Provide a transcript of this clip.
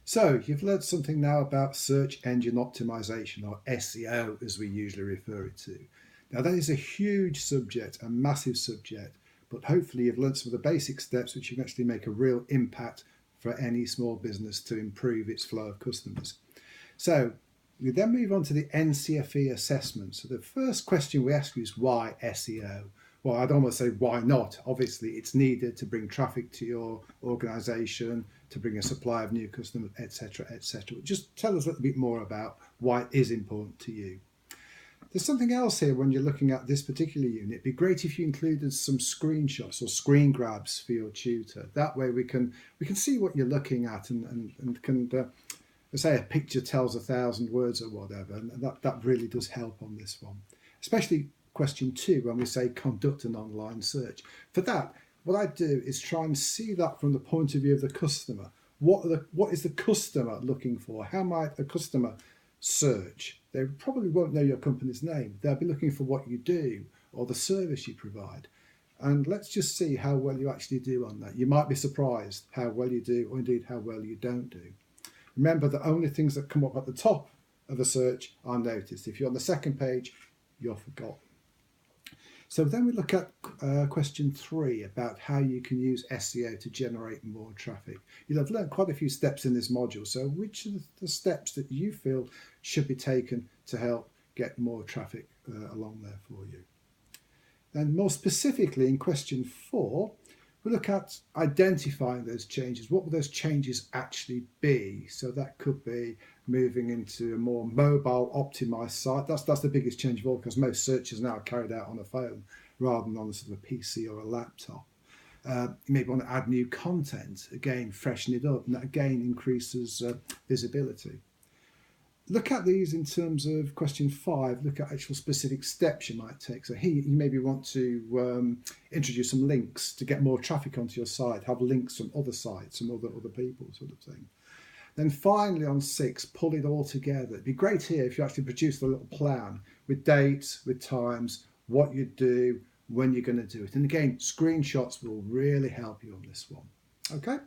So you've learned something now about search engine optimization, or SEO as we usually refer it to. Now that is a huge subject, a massive subject, but hopefully you've learned some of the basic steps which can actually make a real impact for any small business to improve its flow of customers. So we then move on to the NCFE assessment. So the first question we ask you is why SEO? Well, I'd almost say why not? Obviously, it's needed to bring traffic to your organization, to bring a supply of new customers, etc., etc. Just tell us a little bit more about why it is important to you. There's something else here when you're looking at this particular unit. It'd be great if you included some screenshots or screen grabs for your tutor. That way we can see what you're looking at and can say a picture tells 1,000 words or whatever, and that really does help on this one. Especially question 2 when we say conduct an online search. For that, what I do is try and see that from the point of view of the customer. What is the customer looking for? How might a customer search? They probably won't know your company's name. They'll be looking for what you do or the service you provide. And let's just see how well you actually do on that. You might be surprised how well you do, or indeed how well you don't do. Remember that only things that come up at the top of a search are noticed. If you're on the second page, you're forgotten. So then we look at question 3 about how you can use SEO to generate more traffic. You'll have learned quite a few steps in this module. So which are the steps that you feel should be taken to help get more traffic along there for you? Then more specifically in question 4, we look at identifying those changes. What will those changes actually be? So that could be moving into a more mobile optimized site. That's the biggest change of all, because most searches now are carried out on a phone rather than on a sort of a PC or a laptop. You maybe want to add new content, again freshen it up, and that again increases visibility. Look at these in terms of question 5, look at actual specific steps you might take. So here you maybe want to introduce some links to get more traffic onto your site, have links from other sites, from other people sort of thing. Then finally on 6, pull it all together. It'd be great here if you actually produce a little plan with dates, with times, what you do, when you're going to do it. And again, screenshots will really help you on this one. Okay?